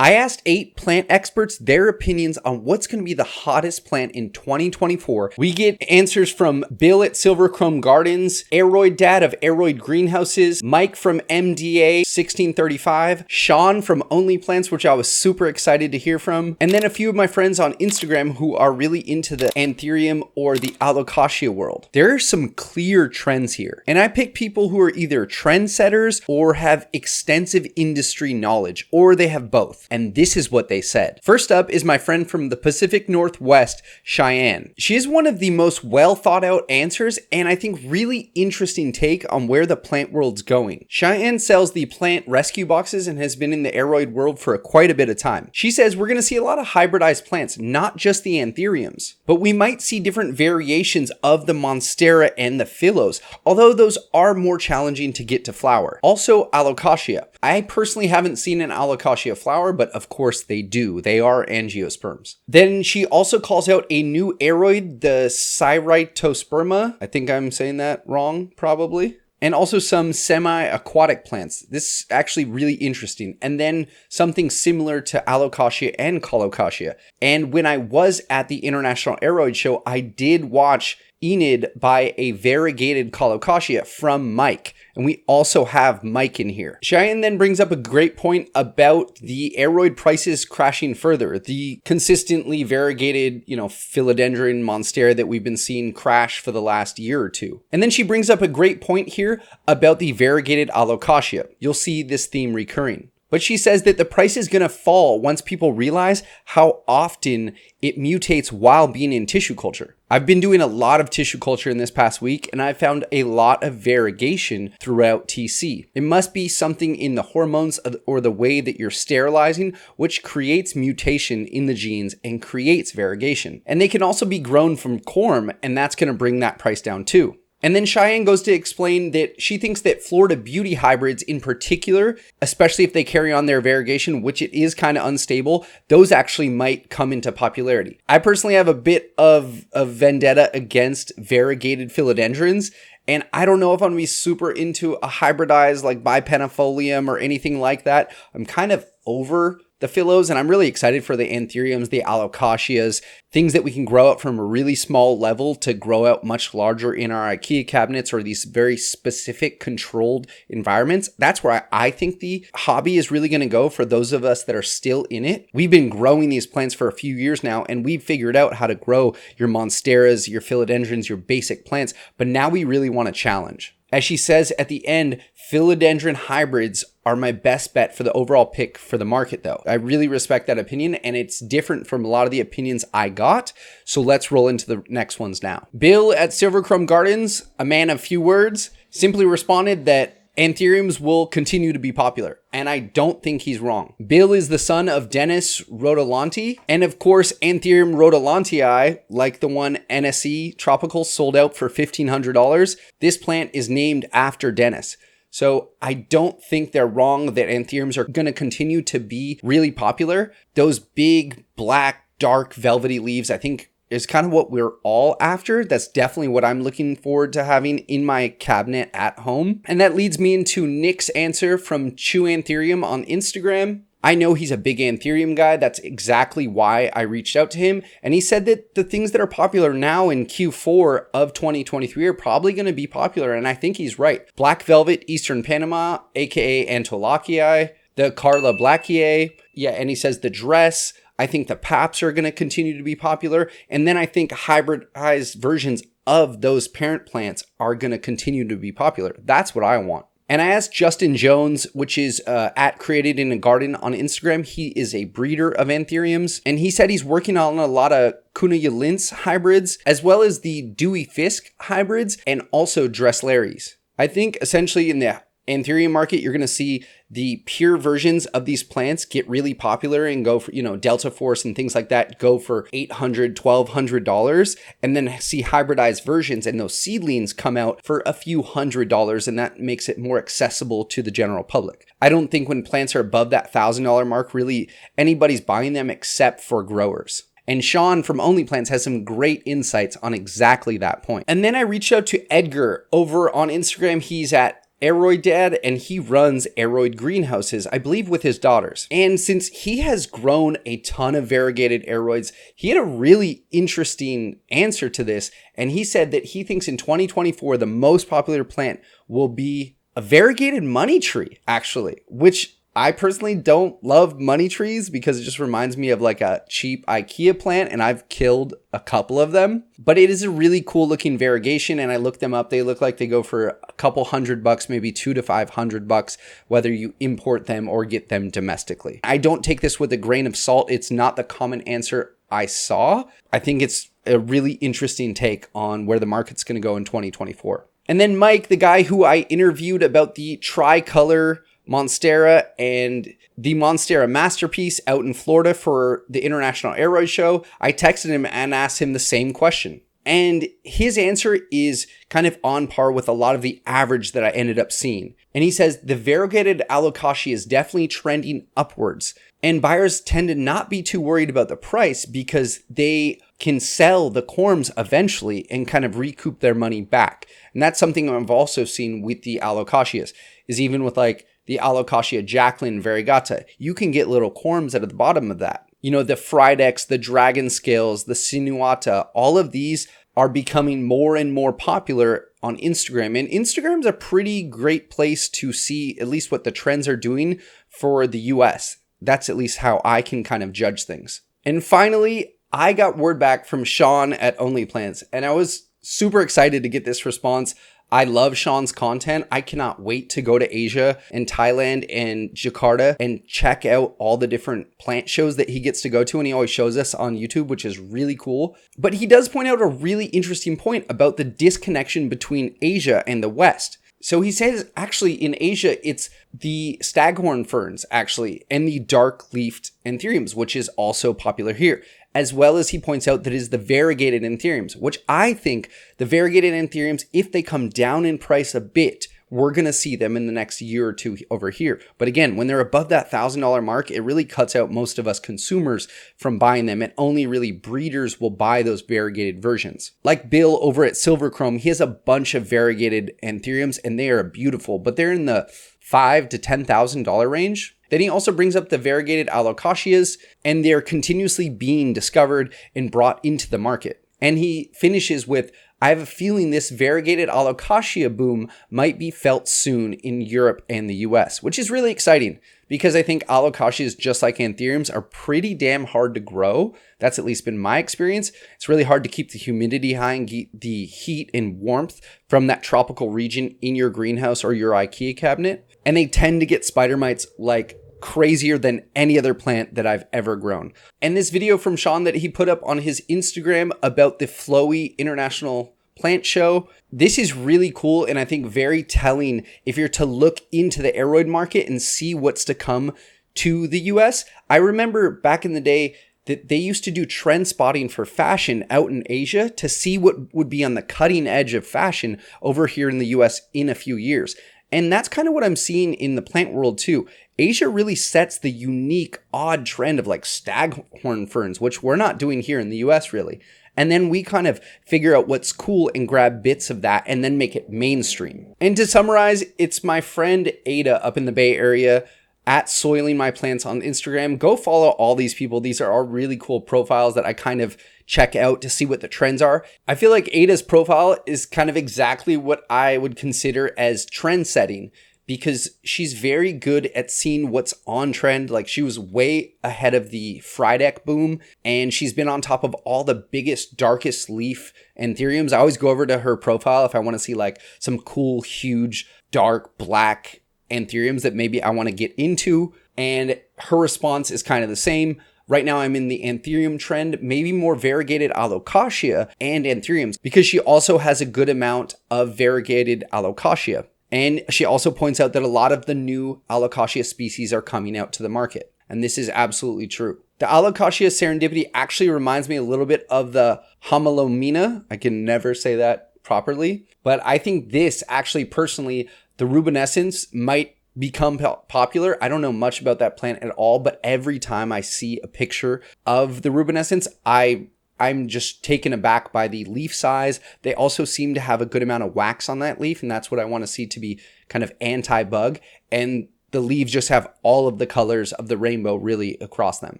I asked 8 plant experts their opinions on what's going to be the hottest plant in 2024. We get answers from Bill at Silver Krome Gardens, Aroid Dad of Aroid Greenhouses, Mike from MDA 1635, Sean from Only Plants, which I was super excited to hear from, and then a few of my friends on Instagram who are really into the Anthurium or the Alocasia world. There are some clear trends here, and I picked people who are either trendsetters or have extensive industry knowledge, or they have both. And this is what they said. First up is my friend from the Pacific Northwest, Cheyenne. She is one of the most well thought out answers and I think really interesting take on where the plant world's going. Cheyenne sells the plant rescue boxes and has been in the Aroid world for quite a bit of time. She says we're going to see a lot of hybridized plants, not just the Anthuriums, but we might see different variations of the Monstera and the Phyllos, although those are more challenging to get to flower. Also, Alocasia. I personally haven't seen an Alocasia flower, but of course they do. They are angiosperms. Then she also calls out a new aroid, the Cyritosperma. I think I'm saying that wrong, probably. And also some semi-aquatic plants. This is actually really interesting. And then something similar to Alocasia and Colocasia. And when I was at the International Aroid Show, I did watch Enid by a variegated Colocasia from Mike. And we also have Mike in here. Cheyenne then brings up a great point about the aroid prices crashing further. The consistently variegated, philodendron monstera that we've been seeing crash for the last year or two. And then she brings up a great point here about the variegated Alocasia. You'll see this theme recurring. But she says that the price is going to fall once people realize how often it mutates while being in tissue culture. I've been doing a lot of tissue culture in this past week, and I found a lot of variegation throughout TC. It must be something in the hormones or the way that you're sterilizing, which creates mutation in the genes and creates variegation. And they can also be grown from Krome, and that's going to bring that price down too. And then Cheyenne goes to explain that she thinks that Florida beauty hybrids in particular, especially if they carry on their variegation, which it is kind of unstable, those actually might come into popularity. I personally have a bit of a vendetta against variegated philodendrons, and I don't know if I'm going to be super into a hybridized like bipenifolium or anything like that. I'm kind of over the Phyllos, and I'm really excited for the Anthuriums, the Alocasias, things that we can grow out from a really small level to grow out much larger in our IKEA cabinets or these very specific controlled environments. That's where I think the hobby is really going to go for those of us that are still in it. We've been growing these plants for a few years now, and we've figured out how to grow your monsteras, your philodendrons, your basic plants, but now we really want to challenge. As she says at the end, philodendron hybrids are my best bet for the overall pick for the market though. I really respect that opinion, and it's different from a lot of the opinions I got. So let's roll into the next ones now. Bill at Silver Krome Gardens, a man of few words, simply responded that Anthuriums will continue to be popular, and I don't think he's wrong. Bill is the son of Dennis Rotolante, and of course Anthurium rotolantii, like the one NSE Tropical sold out for $1,500. This plant is named after Dennis. So I don't think they're wrong that Anthuriums are going to continue to be really popular. Those big, black, dark, velvety leaves, I think is kind of what we're all after. That's definitely what I'm looking forward to having in my cabinet at home. And that leads me into Nick's answer from Chewanthurium on Instagram. I know he's a big Anthurium guy. That's exactly why I reached out to him. And he said that the things that are popular now in Q4 of 2023 are probably going to be popular. And I think he's right. Black Velvet Eastern Panama, aka Antolachii, the Carla Blackiae. Yeah, and he says the dress. I think the paps are going to continue to be popular. And then I think hybridized versions of those parent plants are going to continue to be popular. That's what I want. And I asked Justin Jones, which is at createdinagarden on Instagram. He is a breeder of Anthuriums, and he said he's working on a lot of Cuneilince hybrids, as well as the Dewey Fisk hybrids, and also Dresslaries. I think essentially in the Anthurium market, you're going to see the pure versions of these plants get really popular and go for, Delta Force and things like that go for $800, $1,200, and then see hybridized versions and those seedlings come out for a few $100s, and that makes it more accessible to the general public. I don't think when plants are above that $1,000 mark, really anybody's buying them except for growers. And Sean from Only Plants has some great insights on exactly that point. And then I reached out to Edgar over on Instagram. He's at Aroid Dad, and he runs Aroid Greenhouses, I believe with his daughters. And since he has grown a ton of variegated Aroids, he had a really interesting answer to this. And he said that he thinks in 2024, the most popular plant will be a variegated money tree, actually, which I personally don't love money trees because it just reminds me of like a cheap IKEA plant, and I've killed a couple of them. But it is a really cool looking variegation, and I looked them up. They look like they go for a couple $100, maybe $200 to $500, whether you import them or get them domestically. I don't take this with a grain of salt. It's not the common answer I saw. I think it's a really interesting take on where the market's going to go in 2024. And then Mike, the guy who I interviewed about the tricolor Monstera and the Monstera masterpiece out in Florida for the International Aroid Show, I texted him and asked him the same question. And his answer is kind of on par with a lot of the average that I ended up seeing. And he says the variegated alocasia is definitely trending upwards. And buyers tend to not be too worried about the price because they can sell the corms eventually and kind of recoup their money back. And that's something I've also seen with the alocasias, is even with like the Alocasia Jacqueline variegata, you can get little corms out of the bottom of that. You know, the Fridex, the Dragon Scales, the Sinuata, all of these are becoming more and more popular on Instagram. And Instagram's a pretty great place to see at least what the trends are doing for the US. That's at least how I can kind of judge things. And finally, I got word back from Sean at Only Plants, and I was super excited to get this response. I love Sean's content. I cannot wait to go to Asia and Thailand and Jakarta and check out all the different plant shows that he gets to go to. And he always shows us on YouTube, which is really cool. But he does point out a really interesting point about the disconnection between Asia and the West. So he says actually in Asia, it's the staghorn ferns actually, and the dark leafed anthuriums, which is also popular here. As well as he points out that it is the variegated anthuriums, which I think the variegated anthuriums, if they come down in price a bit, we're going to see them in the next year or two over here. But again, when they're above that $1,000 mark, it really cuts out most of us consumers from buying them, and only really breeders will buy those variegated versions. Like Bill over at Silver Krome, he has a bunch of variegated anthuriums and they are beautiful, but they're in the $5,000 to $10,000 range. Then he also brings up the variegated alocasias, and they're continuously being discovered and brought into the market. And he finishes with, I have a feeling this variegated alocasia boom might be felt soon in Europe and the US, which is really exciting because I think alocasias, just like anthuriums, are pretty damn hard to grow. That's at least been my experience. It's really hard to keep the humidity high and get the heat and warmth from that tropical region in your greenhouse or your IKEA cabinet. And they tend to get spider mites like crazier than any other plant that I've ever grown. And this video from Sean that he put up on his Instagram about the Flowy International Plant Show, this is really cool and I think very telling if you're to look into the Aroid market and see what's to come to the US. I remember back in the day that they used to do trend spotting for fashion out in Asia to see what would be on the cutting edge of fashion over here in the US in a few years. And that's kind of what I'm seeing in the plant world too. Asia really sets the unique, odd trend of like staghorn ferns, which we're not doing here in the US really. And then we kind of figure out what's cool and grab bits of that and then make it mainstream. And to summarize, it's my friend Ada up in the Bay Area at soilingmyplants on Instagram. Go follow all these people. These are all really cool profiles that I kind of check out to see what the trends are. I feel like Ada's profile is kind of exactly what I would consider as trend setting, because she's very good at seeing what's on trend. Like she was way ahead of the Fridex boom, and she's been on top of all the biggest, darkest leaf anthuriums. I always go over to her profile if I want to see like some cool, huge, dark, black anthuriums that maybe I want to get into. And her response is kind of the same. Right now I'm in the anthurium trend, maybe more variegated alocasia and anthuriums, because she also has a good amount of variegated alocasia. And she also points out that a lot of the new alocasia species are coming out to the market. And this is absolutely true. The alocasia serendipity actually reminds me a little bit of the homalomina. I can never say that properly, but I think this actually personally, the rubenescence might become popular. I don't know much about that plant at all, but every time I see a picture of the rubenescence, I I'm just taken aback by the leaf size. They also seem to have a good amount of wax on that leaf, and that's what I want to see to be kind of anti-bug. And the leaves just have all of the colors of the rainbow really across them.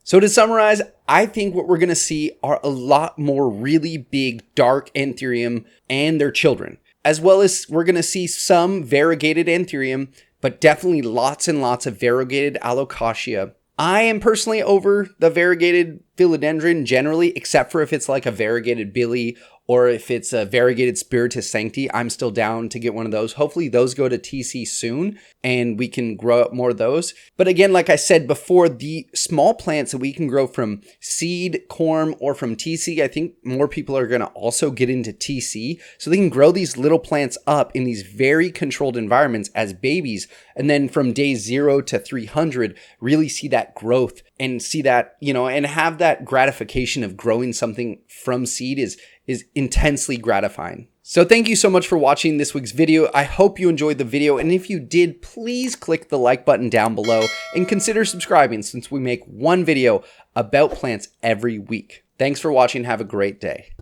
So to summarize, I think what we're going to see are a lot more really big dark Anthurium and their children, as well as we're going to see some variegated Anthurium, but definitely lots and lots of variegated Alocasia. I am personally over the variegated philodendron generally, except for if it's like a variegated Billy or if it's a variegated Spiritus Sancti. I'm still down to get one of those. Hopefully those go to TC soon and we can grow up more of those. But again, like I said before, the small plants that we can grow from seed, corm, or from TC, I think more people are going to also get into TC. So they can grow these little plants up in these very controlled environments as babies. And then from day 0 to 300, really see that growth and see that, and have that gratification of growing something from seed is intensely gratifying. So thank you so much for watching this week's video. I hope you enjoyed the video, and if you did, please click the like button down below and consider subscribing since we make one video about plants every week. Thanks for watching. Have a great day.